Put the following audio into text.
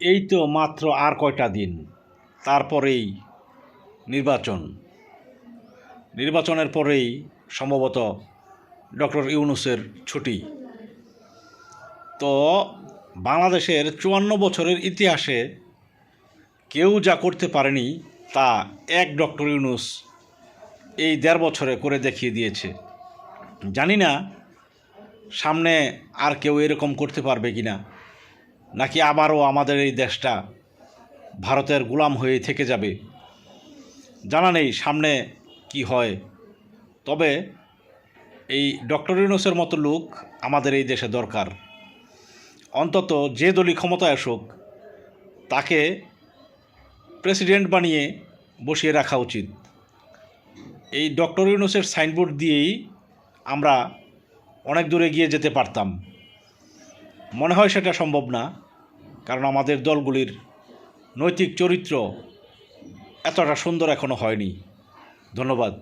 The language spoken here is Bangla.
এই তো মাত্র আর কয়টা দিন, তারপরেই নির্বাচনের পরেই সম্ভবত ডক্টর ইউনূসের ছুটি। তো বাংলাদেশের ৫৪ বছরের ইতিহাসে কেউ যা করতে পারেনি তা এক ডক্টর ইউনূস এই ১.৫ বছরে করে দেখিয়ে দিয়েছে। জানি না সামনে আর কেউ এরকম করতে পারবে কি না, নাকি আবারও আমাদের এই দেশটা ভারতের গোলাম হয়ে থেকে যাবে। জানা নেই সামনে কি হয়। তবে এই ডক্টর ইউনূসের মতো লোক আমাদের এই দেশে দরকার। অন্তত যে দলই ক্ষমতায় আসুক তাকে প্রেসিডেন্ট বানিয়ে বসিয়ে রাখা উচিত। এই ডক্টর ইউনূসের সাইনবোর্ড দিয়েই আমরা অনেক দূরে গিয়ে যেতে পারতাম। মনে হয় সেটা সম্ভব না, কারণ আমাদের দলগুলির নৈতিক চরিত্র এতটা সুন্দর এখনো হয়নি। ধন্যবাদ।